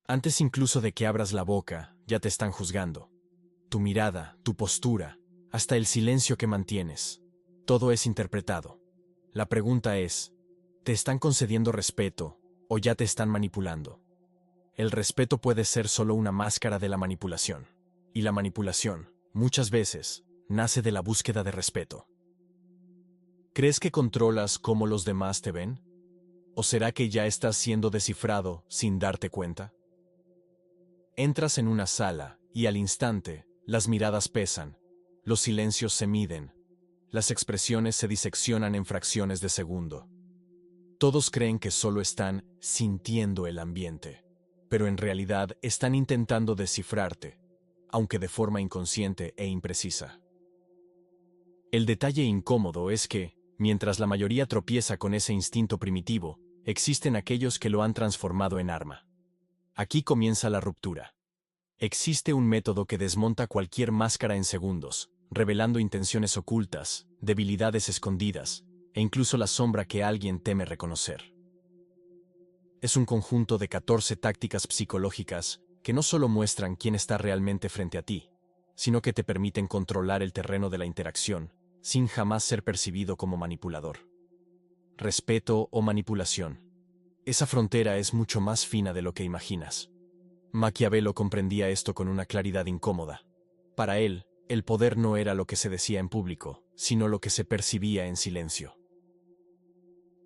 Antes incluso de que abras la boca, ya te están juzgando. Tu mirada, tu postura, hasta el silencio que mantienes. Todo es interpretado. La pregunta es, ¿te están concediendo respeto o ya te están manipulando? El respeto puede ser solo una máscara de la manipulación. Y la manipulación, muchas veces, nace de la búsqueda de respeto. ¿Crees que controlas cómo los demás te ven? ¿O será que ya estás siendo descifrado sin darte cuenta? Entras en una sala y al instante, las miradas pesan, los silencios se miden, las expresiones se diseccionan en fracciones de segundo. Todos creen que solo están sintiendo el ambiente, pero en realidad están intentando descifrarte, aunque de forma inconsciente e imprecisa. El detalle incómodo es que, mientras la mayoría tropieza con ese instinto primitivo, existen aquellos que lo han transformado en arma. Aquí comienza la ruptura. Existe un método que desmonta cualquier máscara en segundos, revelando intenciones ocultas, debilidades escondidas, e incluso la sombra que alguien teme reconocer. Es un conjunto de 14 tácticas psicológicas que no solo muestran quién está realmente frente a ti, sino que te permiten controlar el terreno de la interacción, sin jamás ser percibido como manipulador. Respeto o manipulación. Esa frontera es mucho más fina de lo que imaginas. Maquiavelo comprendía esto con una claridad incómoda. Para él, el poder no era lo que se decía en público, sino lo que se percibía en silencio.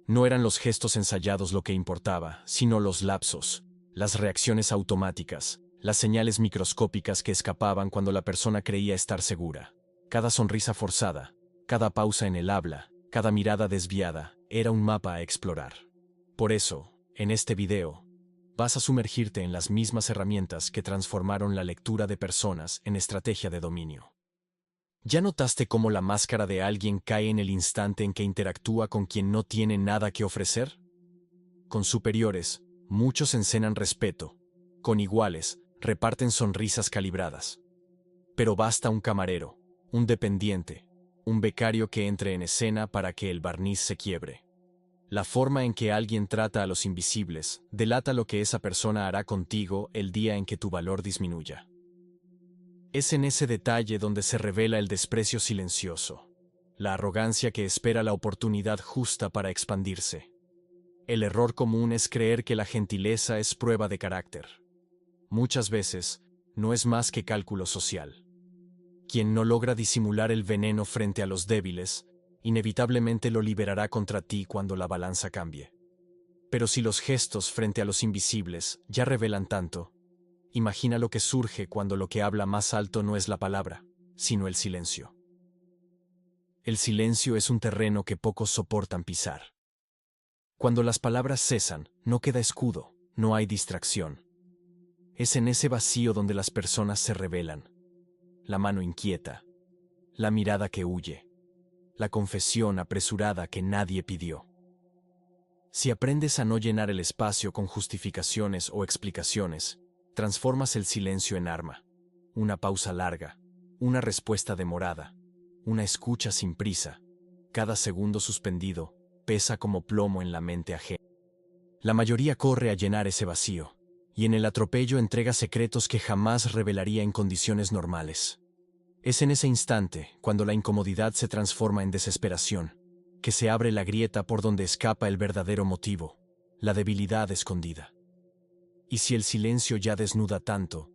No eran los gestos ensayados lo que importaba, sino los lapsos, las reacciones automáticas, las señales microscópicas que escapaban cuando la persona creía estar segura. Cada sonrisa forzada, cada pausa en el habla, cada mirada desviada, era un mapa a explorar. Por eso, en este video, vas a sumergirte en las mismas herramientas que transformaron la lectura de personas en estrategia de dominio. ¿Ya notaste cómo la máscara de alguien cae en el instante en que interactúa con quien no tiene nada que ofrecer? Con superiores, muchos encenan respeto. Con iguales, reparten sonrisas calibradas. Pero basta un camarero, un dependiente, un becario que entre en escena para que el barniz se quiebre. La forma en que alguien trata a los invisibles delata lo que esa persona hará contigo el día en que tu valor disminuya. Es en ese detalle donde se revela el desprecio silencioso, la arrogancia que espera la oportunidad justa para expandirse. El error común es creer que la gentileza es prueba de carácter. Muchas veces, no es más que cálculo social. Quien no logra disimular el veneno frente a los débiles, inevitablemente lo liberará contra ti cuando la balanza cambie. Pero si los gestos frente a los invisibles ya revelan tanto, imagina lo que surge cuando lo que habla más alto no es la palabra, sino el silencio. El silencio es un terreno que pocos soportan pisar. Cuando las palabras cesan, no queda escudo, no hay distracción. Es en ese vacío donde las personas se revelan. La mano inquieta, la mirada que huye, la confesión apresurada que nadie pidió. Si aprendes a no llenar el espacio con justificaciones o explicaciones, transformas el silencio en arma. Una pausa larga, una respuesta demorada, una escucha sin prisa. Cada segundo suspendido pesa como plomo en la mente ajena. La mayoría corre a llenar ese vacío, y en el atropello entrega secretos que jamás revelaría en condiciones normales. Es en ese instante, cuando la incomodidad se transforma en desesperación, que se abre la grieta por donde escapa el verdadero motivo, la debilidad escondida. Y si el silencio ya desnuda tanto,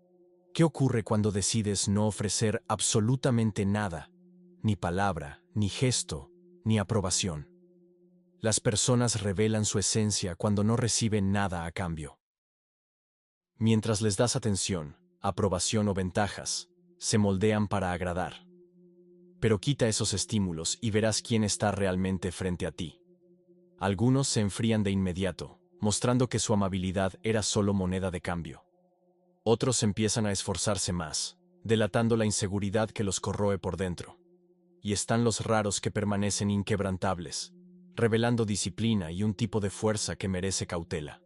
¿qué ocurre cuando decides no ofrecer absolutamente nada, ni palabra, ni gesto, ni aprobación? Las personas revelan su esencia cuando no reciben nada a cambio. Mientras les das atención, aprobación o ventajas, se moldean para agradar. Pero quita esos estímulos y verás quién está realmente frente a ti. Algunos se enfrían de inmediato, mostrando que su amabilidad era solo moneda de cambio. Otros empiezan a esforzarse más, delatando la inseguridad que los corroe por dentro. Y están los raros que permanecen inquebrantables, revelando disciplina y un tipo de fuerza que merece cautela.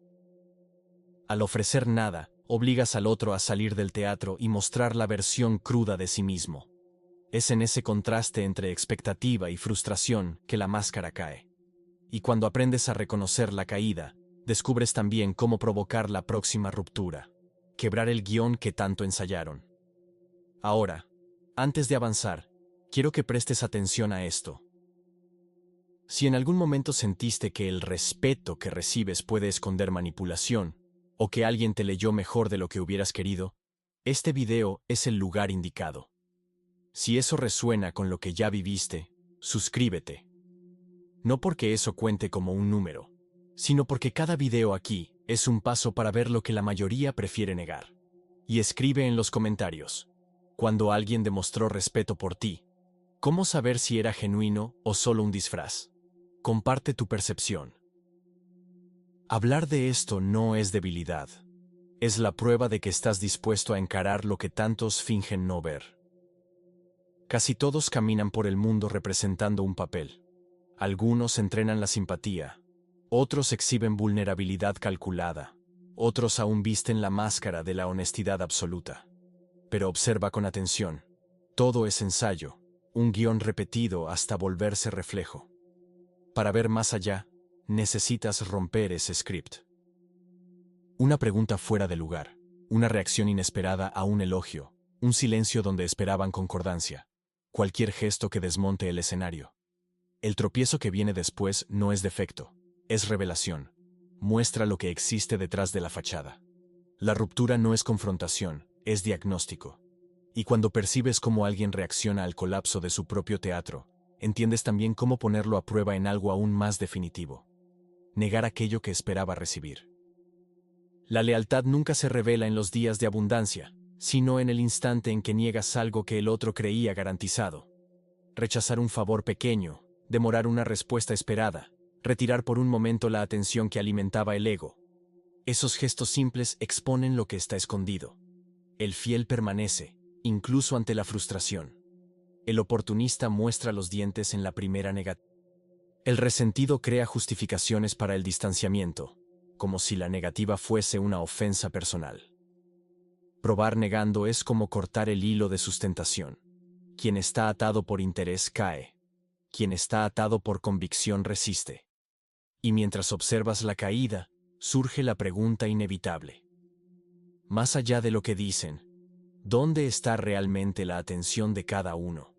Al ofrecer nada, obligas al otro a salir del teatro y mostrar la versión cruda de sí mismo. Es en ese contraste entre expectativa y frustración que la máscara cae. Y cuando aprendes a reconocer la caída, descubres también cómo provocar la próxima ruptura. quebrar el guión que tanto ensayaron. Ahora, antes de avanzar, quiero que prestes atención a esto. Si en algún momento sentiste que el respeto que recibes puede esconder manipulación, o que alguien te leyó mejor de lo que hubieras querido, este video es el lugar indicado. Si eso resuena con lo que ya viviste, suscríbete. No porque eso cuente como un número, sino porque cada video aquí es un paso para ver lo que la mayoría prefiere negar. Y escribe en los comentarios, cuando alguien demostró respeto por ti, ¿cómo saber si era genuino o solo un disfraz? Comparte tu percepción. Hablar de esto no es debilidad. Es la prueba de que estás dispuesto a encarar lo que tantos fingen no ver. Casi todos caminan por el mundo representando un papel. Algunos entrenan la simpatía, otros exhiben vulnerabilidad calculada, otros aún visten la máscara de la honestidad absoluta. Pero observa con atención. Todo es ensayo, un guión repetido hasta volverse reflejo. Para ver más allá, necesitas romper ese script. Una pregunta fuera de lugar, una reacción inesperada a un elogio, un silencio donde esperaban concordancia, cualquier gesto que desmonte el escenario. El tropiezo que viene después no es defecto, es revelación. Muestra lo que existe detrás de la fachada. La ruptura no es confrontación, es diagnóstico. Y cuando percibes cómo alguien reacciona al colapso de su propio teatro, entiendes también cómo ponerlo a prueba en algo aún más definitivo. Negar aquello que esperaba recibir. La lealtad nunca se revela en los días de abundancia, sino en el instante en que niegas algo que el otro creía garantizado. Rechazar un favor pequeño, demorar una respuesta esperada, retirar por un momento la atención que alimentaba el ego. Esos gestos simples exponen lo que está escondido. El fiel permanece, incluso ante la frustración. El oportunista muestra los dientes en la primera negativa. El resentido crea justificaciones para el distanciamiento, como si la negativa fuese una ofensa personal. Probar negando es como cortar el hilo de sustentación. Quien está atado por interés cae. Quien está atado por convicción resiste. Y mientras observas la caída, surge la pregunta inevitable. Más allá de lo que dicen, ¿dónde está realmente la atención de cada uno?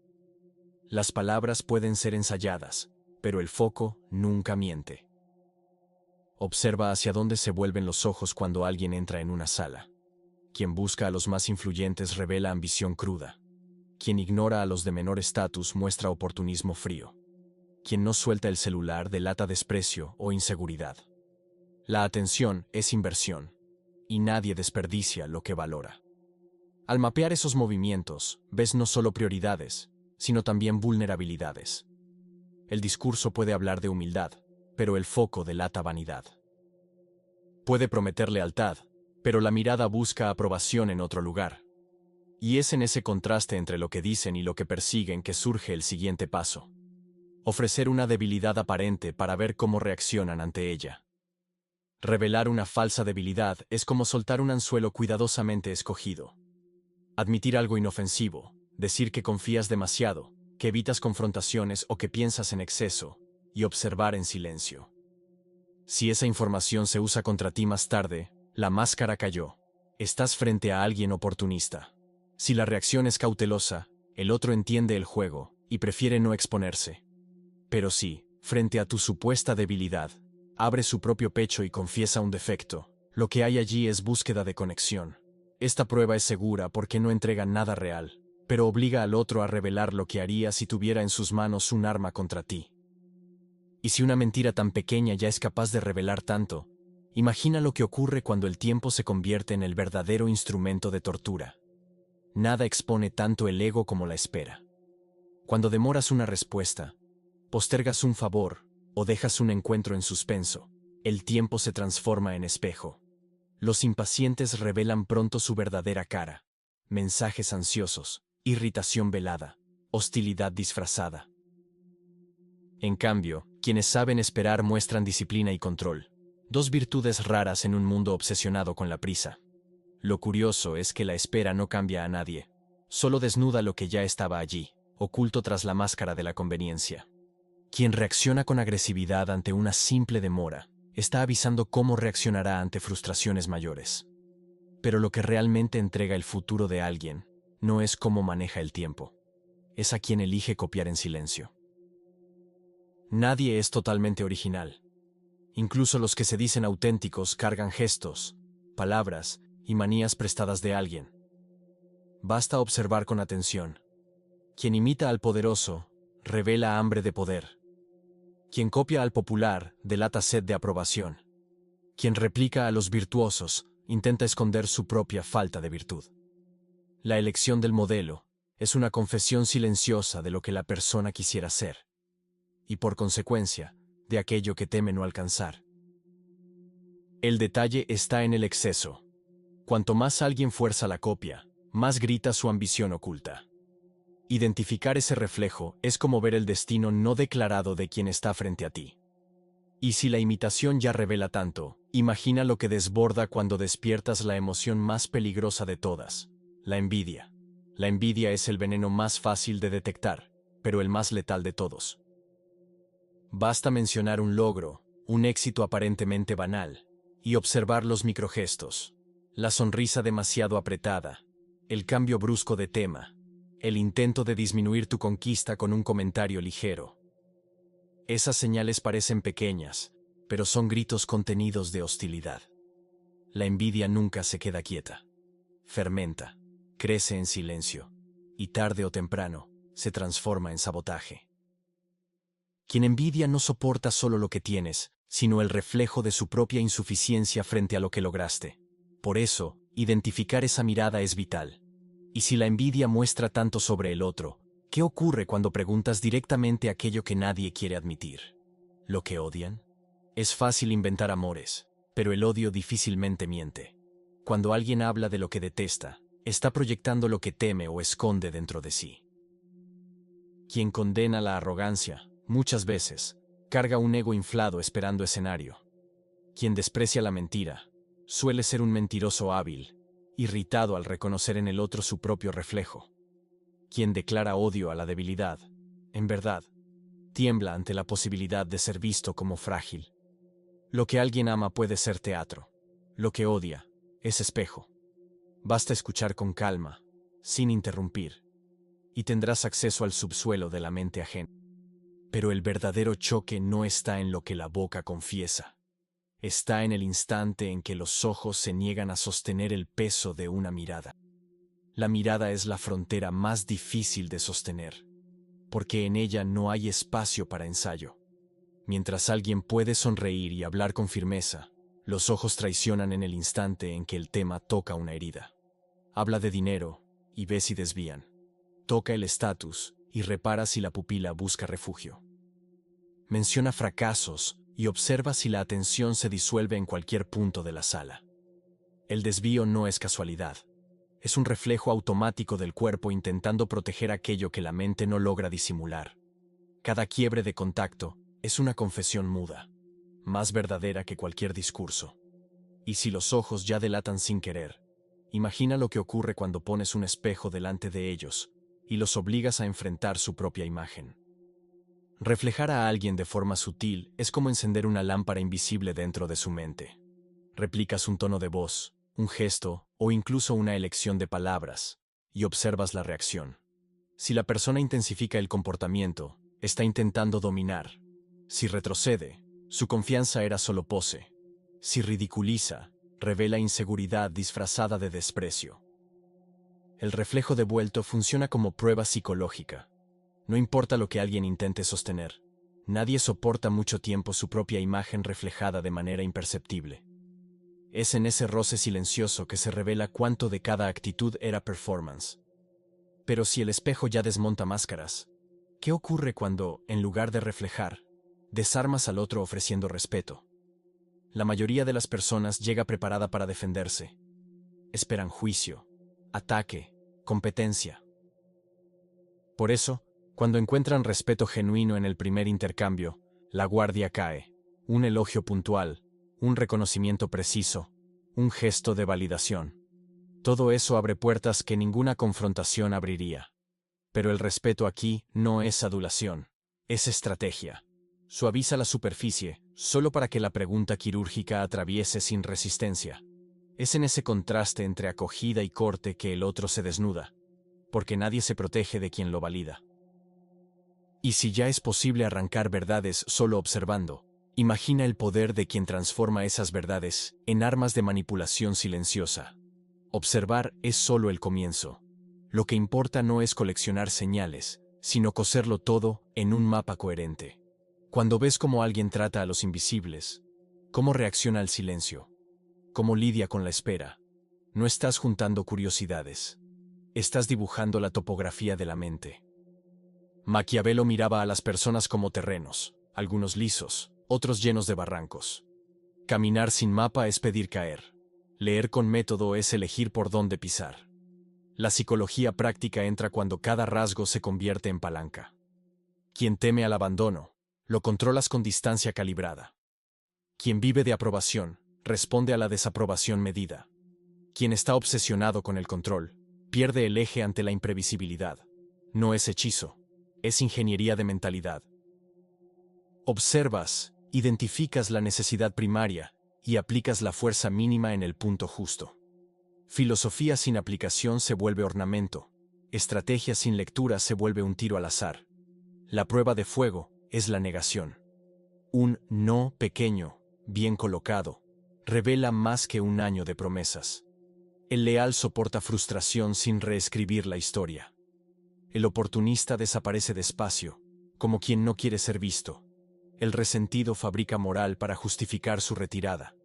Las palabras pueden ser ensayadas, pero el foco nunca miente. Observa hacia dónde se vuelven los ojos cuando alguien entra en una sala. Quien busca a los más influyentes revela ambición cruda. Quien ignora a los de menor estatus muestra oportunismo frío. Quien no suelta el celular delata desprecio o inseguridad. La atención es inversión, y nadie desperdicia lo que valora. Al mapear esos movimientos, ves no solo prioridades, sino también vulnerabilidades. El discurso puede hablar de humildad, pero el foco delata vanidad. Puede prometer lealtad, pero la mirada busca aprobación en otro lugar. Y es en ese contraste entre lo que dicen y lo que persiguen que surge el siguiente paso. Ofrecer una debilidad aparente para ver cómo reaccionan ante ella. Revelar una falsa debilidad es como soltar un anzuelo cuidadosamente escogido. Admitir algo inofensivo, decir que confías demasiado, que evitas confrontaciones o que piensas en exceso, y observar en silencio. Si esa información se usa contra ti más tarde, la máscara cayó. Estás frente a alguien oportunista. Si la reacción es cautelosa, el otro entiende el juego y prefiere no exponerse. Pero si, frente a tu supuesta debilidad, abre su propio pecho y confiesa un defecto, lo que hay allí es búsqueda de conexión. Esta prueba es segura porque no entrega nada real, pero obliga al otro a revelar lo que haría si tuviera en sus manos un arma contra ti. Y si una mentira tan pequeña ya es capaz de revelar tanto, imagina lo que ocurre cuando el tiempo se convierte en el verdadero instrumento de tortura. Nada expone tanto el ego como la espera. Cuando demoras una respuesta, postergas un favor o dejas un encuentro en suspenso, el tiempo se transforma en espejo. Los impacientes revelan pronto su verdadera cara. Mensajes ansiosos, irritación velada, hostilidad disfrazada. En cambio, quienes saben esperar muestran disciplina y control, dos virtudes raras en un mundo obsesionado con la prisa. Lo curioso es que la espera no cambia a nadie, solo desnuda lo que ya estaba allí, oculto tras la máscara de la conveniencia. Quien reacciona con agresividad ante una simple demora, está avisando cómo reaccionará ante frustraciones mayores. Pero lo que realmente entrega el futuro de alguien no es cómo maneja el tiempo, es a quien elige copiar en silencio. Nadie es totalmente original. Incluso los que se dicen auténticos cargan gestos, palabras y manías prestadas de alguien. Basta observar con atención. Quien imita al poderoso revela hambre de poder. Quien copia al popular delata sed de aprobación. Quien replica a los virtuosos intenta esconder su propia falta de virtud. La elección del modelo es una confesión silenciosa de lo que la persona quisiera ser, y por consecuencia, de aquello que teme no alcanzar. El detalle está en el exceso. Cuanto más alguien fuerza la copia, más grita su ambición oculta. Identificar ese reflejo es como ver el destino no declarado de quien está frente a ti. Y si la imitación ya revela tanto, imagina lo que desborda cuando despiertas la emoción más peligrosa de todas, la envidia. La envidia es el veneno más fácil de detectar, pero el más letal de todos. Basta mencionar un logro, un éxito aparentemente banal, y observar los microgestos, la sonrisa demasiado apretada, el cambio brusco de tema, el intento de disminuir tu conquista con un comentario ligero. Esas señales parecen pequeñas, pero son gritos contenidos de hostilidad. La envidia nunca se queda quieta. Fermenta, crece en silencio, y tarde o temprano se transforma en sabotaje. Quien envidia no soporta solo lo que tienes, sino el reflejo de su propia insuficiencia frente a lo que lograste. Por eso, identificar esa mirada es vital. Y si la envidia muestra tanto sobre el otro, ¿qué ocurre cuando preguntas directamente aquello que nadie quiere admitir? ¿Lo que odian? Es fácil inventar amores, pero el odio difícilmente miente. Cuando alguien habla de lo que detesta, está proyectando lo que teme o esconde dentro de sí. Quien condena la arrogancia, muchas veces, carga un ego inflado esperando escenario. Quien desprecia la mentira, suele ser un mentiroso hábil, irritado al reconocer en el otro su propio reflejo. Quien declara odio a la debilidad, en verdad, tiembla ante la posibilidad de ser visto como frágil. Lo que alguien ama puede ser teatro. Lo que odia es espejo. Basta escuchar con calma, sin interrumpir, y tendrás acceso al subsuelo de la mente ajena. Pero el verdadero choque no está en lo que la boca confiesa. Está en el instante en que los ojos se niegan a sostener el peso de una mirada. La mirada es la frontera más difícil de sostener, porque en ella no hay espacio para ensayo. Mientras alguien puede sonreír y hablar con firmeza, los ojos traicionan en el instante en que el tema toca una herida. Habla de dinero y ve si desvían. Toca el estatus y repara si la pupila busca refugio. Menciona fracasos y observa si la atención se disuelve en cualquier punto de la sala. El desvío no es casualidad. Es un reflejo automático del cuerpo intentando proteger aquello que la mente no logra disimular. Cada quiebre de contacto es una confesión muda, más verdadera que cualquier discurso. Y si los ojos ya delatan sin querer, imagina lo que ocurre cuando pones un espejo delante de ellos y los obligas a enfrentar su propia imagen. Reflejar a alguien de forma sutil es como encender una lámpara invisible dentro de su mente. Replicas un tono de voz, un gesto o incluso una elección de palabras, y observas la reacción. Si la persona intensifica el comportamiento, está intentando dominar. Si retrocede, su confianza era solo pose. Si ridiculiza, revela inseguridad disfrazada de desprecio. El reflejo devuelto funciona como prueba psicológica. No importa lo que alguien intente sostener, nadie soporta mucho tiempo su propia imagen reflejada de manera imperceptible. Es en ese roce silencioso que se revela cuánto de cada actitud era performance. Pero si el espejo ya desmonta máscaras, ¿qué ocurre cuando, en lugar de reflejar, desarmas al otro ofreciendo respeto? La mayoría de las personas llega preparada para defenderse. Esperan juicio, ataque, competencia. Por eso, cuando encuentran respeto genuino en el primer intercambio, la guardia cae. Un elogio puntual, un reconocimiento preciso, un gesto de validación. Todo eso abre puertas que ninguna confrontación abriría. Pero el respeto aquí no es adulación, es estrategia. Suaviza la superficie, solo para que la pregunta quirúrgica atraviese sin resistencia. Es en ese contraste entre acogida y corte que el otro se desnuda, porque nadie se protege de quien lo valida. Y si ya es posible arrancar verdades solo observando, imagina el poder de quien transforma esas verdades en armas de manipulación silenciosa. Observar es solo el comienzo. Lo que importa no es coleccionar señales, sino coserlo todo en un mapa coherente. Cuando ves cómo alguien trata a los invisibles, cómo reacciona al silencio, cómo lidia con la espera, no estás juntando curiosidades. Estás dibujando la topografía de la mente. Maquiavelo miraba a las personas como terrenos, algunos lisos, otros llenos de barrancos. Caminar sin mapa es pedir caer. Leer con método es elegir por dónde pisar. La psicología práctica entra cuando cada rasgo se convierte en palanca. Quien teme al abandono, lo controlas con distancia calibrada. Quien vive de aprobación, responde a la desaprobación medida. Quien está obsesionado con el control, pierde el eje ante la imprevisibilidad. No es hechizo, es ingeniería de mentalidad. Observas, identificas la necesidad primaria y aplicas la fuerza mínima en el punto justo. Filosofía sin aplicación se vuelve ornamento, estrategia sin lectura se vuelve un tiro al azar. La prueba de fuego es la negación. Un no pequeño, bien colocado, revela más que un año de promesas. El leal soporta frustración sin reescribir la historia. El oportunista desaparece despacio, como quien no quiere ser visto. El resentido fabrica moral para justificar su retirada.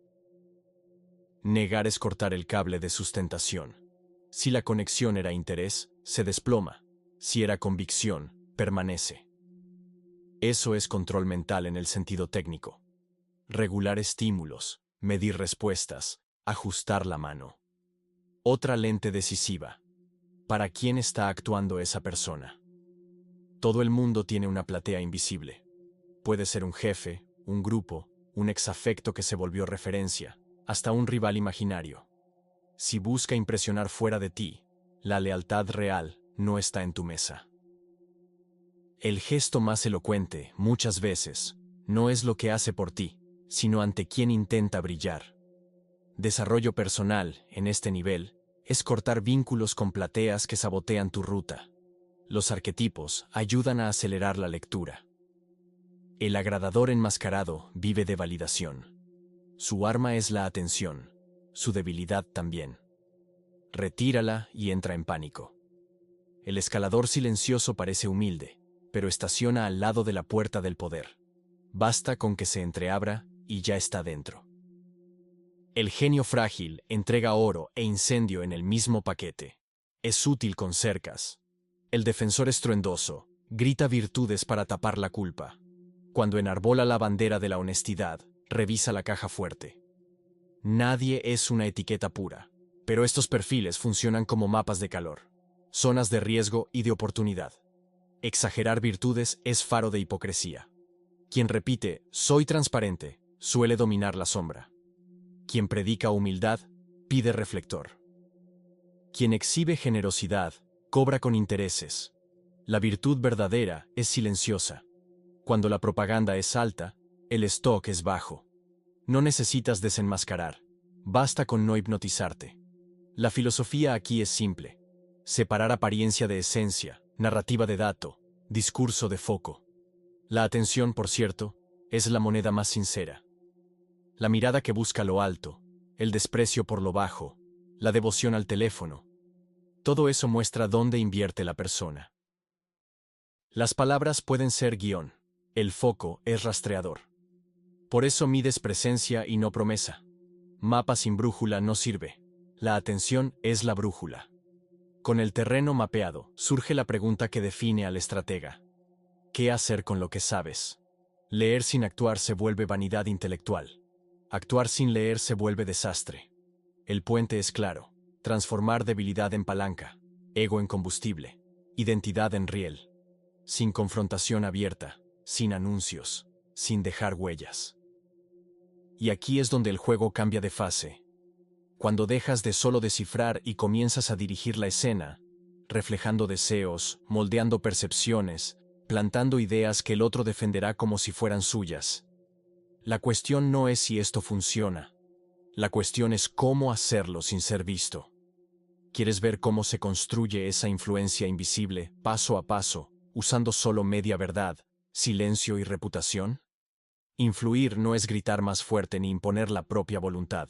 Negar es cortar el cable de sustentación. Si la conexión era interés, se desploma. Si era convicción, permanece. Eso es control mental en el sentido técnico. Regular estímulos, medir respuestas, ajustar la mano. Otra lente decisiva. ¿Para quién está actuando esa persona? Todo el mundo tiene una platea invisible. Puede ser un jefe, un grupo, un exafecto que se volvió referencia, hasta un rival imaginario. Si busca impresionar fuera de ti, la lealtad real no está en tu mesa. El gesto más elocuente, muchas veces, no es lo que hace por ti, sino ante quien intenta brillar. Desarrollo personal, en este nivel, es cortar vínculos con plateas que sabotean tu ruta. Los arquetipos ayudan a acelerar la lectura. El agradador enmascarado vive de validación. Su arma es la atención, su debilidad también. Retírala y entra en pánico. El escalador silencioso parece humilde, pero estaciona al lado de la puerta del poder. Basta con que se entreabra y ya está dentro. El genio frágil entrega oro e incendio en el mismo paquete. Es útil con cercas. El defensor estruendoso grita virtudes para tapar la culpa. Cuando enarbola la bandera de la honestidad, revisa la caja fuerte. Nadie es una etiqueta pura, pero estos perfiles funcionan como mapas de calor, zonas de riesgo y de oportunidad. Exagerar virtudes es faro de hipocresía. Quien repite, soy transparente, suele dominar la sombra. Quien predica humildad, pide reflector. Quien exhibe generosidad, cobra con intereses. La virtud verdadera es silenciosa. Cuando la propaganda es alta, el stock es bajo. No necesitas desenmascarar, basta con no hipnotizarte. La filosofía aquí es simple. Separar apariencia de esencia, narrativa de dato, discurso de foco. La atención, por cierto, es la moneda más sincera. La mirada que busca lo alto, el desprecio por lo bajo, la devoción al teléfono. Todo eso muestra dónde invierte la persona. Las palabras pueden ser guión. El foco es rastreador. Por eso mides presencia y no promesa. Mapa sin brújula no sirve. La atención es la brújula. Con el terreno mapeado, surge la pregunta que define al estratega. ¿Qué hacer con lo que sabes? Leer sin actuar se vuelve vanidad intelectual. Actuar sin leer se vuelve desastre. El puente es claro. Transformar debilidad en palanca, ego en combustible, identidad en riel. Sin confrontación abierta, sin anuncios, sin dejar huellas. Y aquí es donde el juego cambia de fase. Cuando dejas de solo descifrar y comienzas a dirigir la escena, reflejando deseos, moldeando percepciones, plantando ideas que el otro defenderá como si fueran suyas. La cuestión no es si esto funciona. La cuestión es cómo hacerlo sin ser visto. ¿Quieres ver cómo se construye esa influencia invisible, paso a paso, usando solo media verdad, silencio y reputación? Influir no es gritar más fuerte ni imponer la propia voluntad.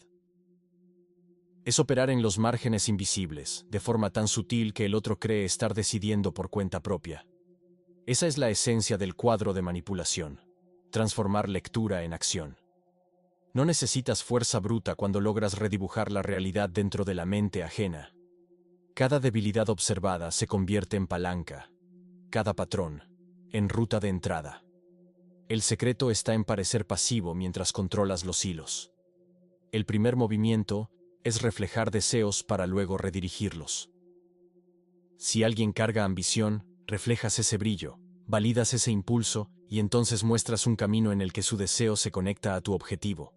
Es operar en los márgenes invisibles, de forma tan sutil que el otro cree estar decidiendo por cuenta propia. Esa es la esencia del cuadro de manipulación: transformar lectura en acción. No necesitas fuerza bruta cuando logras redibujar la realidad dentro de la mente ajena. Cada debilidad observada se convierte en palanca, cada patrón en ruta de entrada. El secreto está en parecer pasivo mientras controlas los hilos. El primer movimiento es reflejar deseos para luego redirigirlos. Si alguien carga ambición, reflejas ese brillo, validas ese impulso y entonces muestras un camino en el que su deseo se conecta a tu objetivo.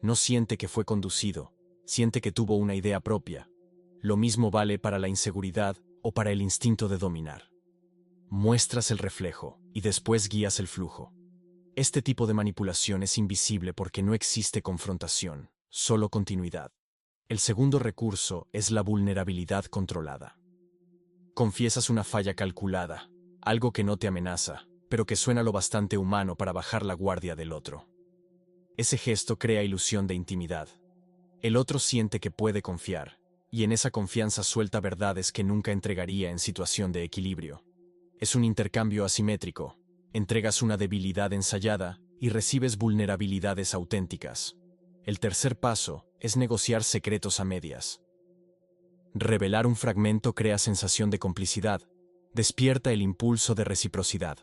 No siente que fue conducido, siente que tuvo una idea propia. Lo mismo vale para la inseguridad o para el instinto de dominar. Muestras el reflejo y después guías el flujo. Este tipo de manipulación es invisible porque no existe confrontación, solo continuidad. El segundo recurso es la vulnerabilidad controlada. Confiesas una falla calculada, algo que no te amenaza, pero que suena lo bastante humano para bajar la guardia del otro. Ese gesto crea ilusión de intimidad. El otro siente que puede confiar, y en esa confianza suelta verdades que nunca entregaría en situación de equilibrio. Es un intercambio asimétrico. Entregas una debilidad ensayada y recibes vulnerabilidades auténticas. El tercer paso es negociar secretos a medias. Revelar un fragmento crea sensación de complicidad, despierta el impulso de reciprocidad.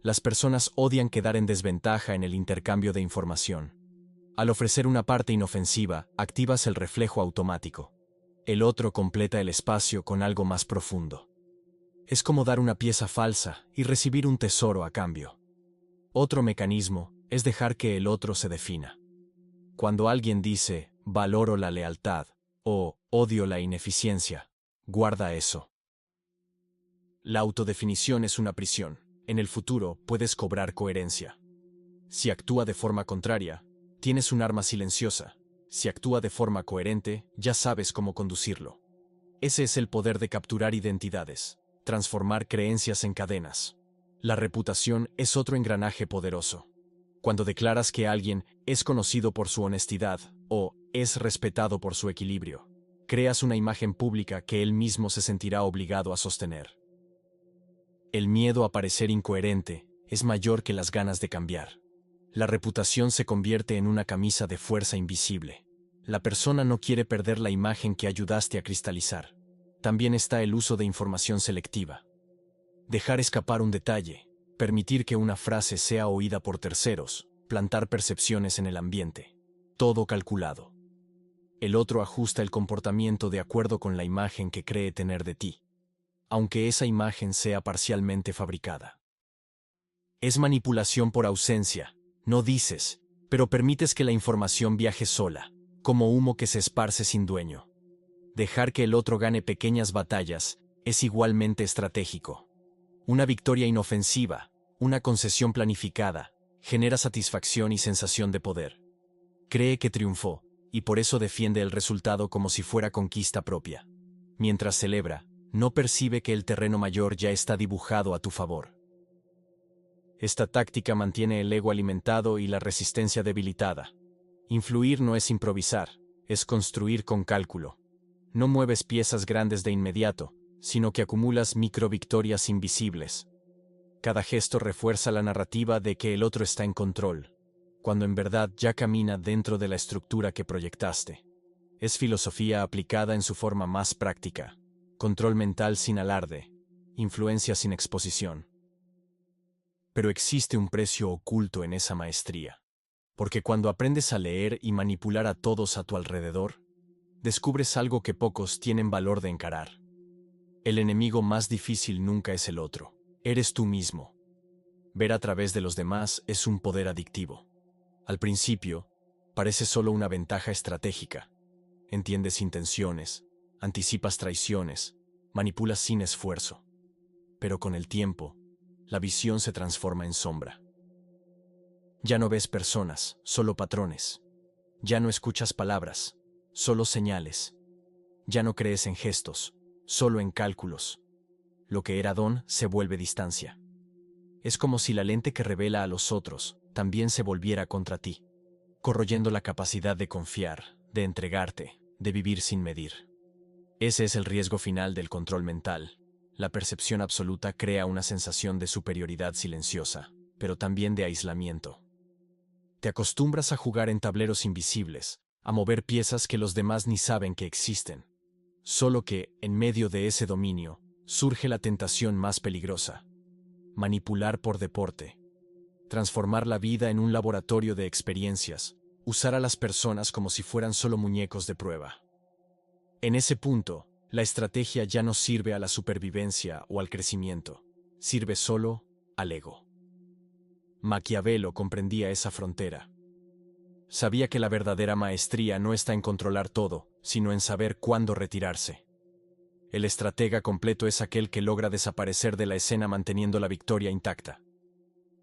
Las personas odian quedar en desventaja en el intercambio de información. Al ofrecer una parte inofensiva, activas el reflejo automático. El otro completa el espacio con algo más profundo. Es como dar una pieza falsa y recibir un tesoro a cambio. Otro mecanismo es dejar que el otro se defina. Cuando alguien dice, valoro la lealtad, o odio la ineficiencia, guarda eso. La autodefinición es una prisión. En el futuro puedes cobrar coherencia. Si actúa de forma contraria, tienes un arma silenciosa. Si actúa de forma coherente, ya sabes cómo conducirlo. Ese es el poder de capturar identidades, transformar creencias en cadenas. La reputación es otro engranaje poderoso. Cuando declaras que alguien es conocido por su honestidad o es respetado por su equilibrio, creas una imagen pública que él mismo se sentirá obligado a sostener. El miedo a parecer incoherente es mayor que las ganas de cambiar. La reputación se convierte en una camisa de fuerza invisible. La persona no quiere perder la imagen que ayudaste a cristalizar. También está el uso de información selectiva. Dejar escapar un detalle, permitir que una frase sea oída por terceros, plantar percepciones en el ambiente. Todo calculado. El otro ajusta el comportamiento de acuerdo con la imagen que cree tener de ti, aunque esa imagen sea parcialmente fabricada. Es manipulación por ausencia. No dices, pero permites que la información viaje sola, como humo que se esparce sin dueño. Dejar que el otro gane pequeñas batallas es igualmente estratégico. Una victoria inofensiva, una concesión planificada, genera satisfacción y sensación de poder. Cree que triunfó, y por eso defiende el resultado como si fuera conquista propia. Mientras celebra, no percibe que el terreno mayor ya está dibujado a tu favor. Esta táctica mantiene el ego alimentado y la resistencia debilitada. Influir no es improvisar, es construir con cálculo. No mueves piezas grandes de inmediato, sino que acumulas microvictorias invisibles. Cada gesto refuerza la narrativa de que el otro está en control, cuando en verdad ya camina dentro de la estructura que proyectaste. Es filosofía aplicada en su forma más práctica. Control mental sin alarde, influencia sin exposición. Pero existe un precio oculto en esa maestría. Porque cuando aprendes a leer y manipular a todos a tu alrededor, descubres algo que pocos tienen valor de encarar. El enemigo más difícil nunca es el otro, eres tú mismo. Ver a través de los demás es un poder adictivo. Al principio, parece solo una ventaja estratégica. Entiendes intenciones, anticipas traiciones, manipulas sin esfuerzo. Pero con el tiempo, la visión se transforma en sombra. Ya no ves personas, solo patrones. Ya no escuchas palabras, solo señales. Ya no crees en gestos, solo en cálculos. Lo que era don se vuelve distancia. Es como si la lente que revela a los otros también se volviera contra ti, corroyendo la capacidad de confiar, de entregarte, de vivir sin medir. Ese es el riesgo final del control mental. La percepción absoluta crea una sensación de superioridad silenciosa, pero también de aislamiento. Te acostumbras a jugar en tableros invisibles, a mover piezas que los demás ni saben que existen. Solo que, en medio de ese dominio, surge la tentación más peligrosa: manipular por deporte, transformar la vida en un laboratorio de experiencias, usar a las personas como si fueran solo muñecos de prueba. En ese punto, la estrategia ya no sirve a la supervivencia o al crecimiento, sirve solo al ego. Maquiavelo comprendía esa frontera. Sabía que la verdadera maestría no está en controlar todo, sino en saber cuándo retirarse. El estratega completo es aquel que logra desaparecer de la escena manteniendo la victoria intacta.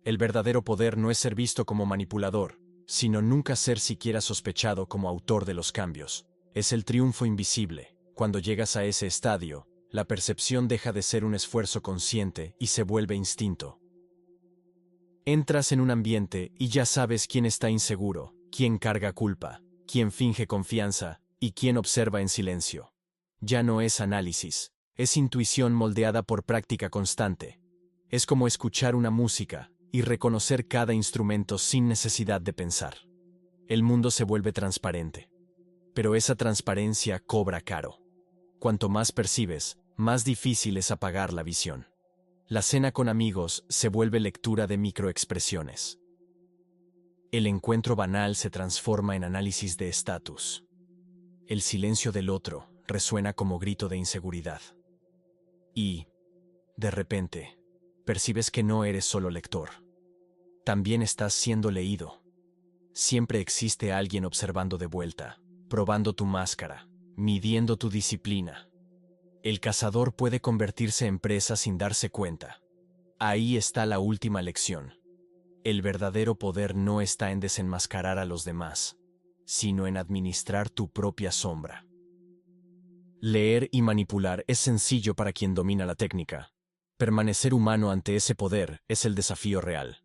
El verdadero poder no es ser visto como manipulador, sino nunca ser siquiera sospechado como autor de los cambios. Es el triunfo invisible. Cuando llegas a ese estadio, la percepción deja de ser un esfuerzo consciente y se vuelve instinto. Entras en un ambiente y ya sabes quién está inseguro, quién carga culpa, quién finge confianza y quién observa en silencio. Ya no es análisis, es intuición moldeada por práctica constante. Es como escuchar una música y reconocer cada instrumento sin necesidad de pensar. El mundo se vuelve transparente. Pero esa transparencia cobra caro. Cuanto más percibes, más difícil es apagar la visión. La cena con amigos se vuelve lectura de microexpresiones. El encuentro banal se transforma en análisis de estatus. El silencio del otro resuena como grito de inseguridad. Y, de repente, percibes que no eres solo lector. También estás siendo leído. Siempre existe alguien observando de vuelta, probando tu máscara, midiendo tu disciplina. El cazador puede convertirse en presa sin darse cuenta. Ahí está la última lección. El verdadero poder no está en desenmascarar a los demás, sino en administrar tu propia sombra. Leer y manipular es sencillo para quien domina la técnica. Permanecer humano ante ese poder es el desafío real.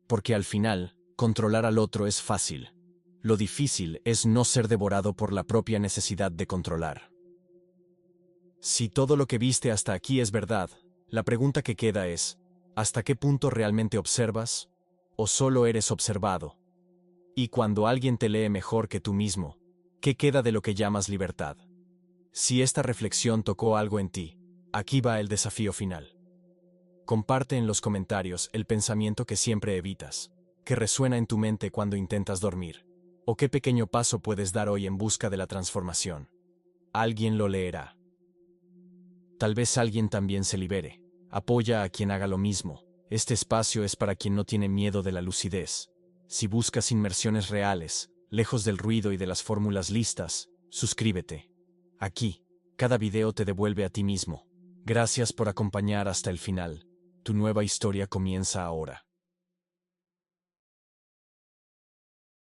Porque al final, controlar al otro es fácil. Lo difícil es no ser devorado por la propia necesidad de controlar. Si todo lo que viste hasta aquí es verdad, la pregunta que queda es: ¿hasta qué punto realmente observas? ¿O solo eres observado? Y cuando alguien te lee mejor que tú mismo, ¿qué queda de lo que llamas libertad? Si esta reflexión tocó algo en ti, aquí va el desafío final. Comparte en los comentarios el pensamiento que siempre evitas, que resuena en tu mente cuando intentas dormir, o qué pequeño paso puedes dar hoy en busca de la transformación. Alguien lo leerá. Tal vez alguien también se libere. Apoya a quien haga lo mismo. Este espacio es para quien no tiene miedo de la lucidez. Si buscas inmersiones reales, lejos del ruido y de las fórmulas listas, suscríbete. Aquí, cada video te devuelve a ti mismo. Gracias por acompañar hasta el final. Tu nueva historia comienza ahora.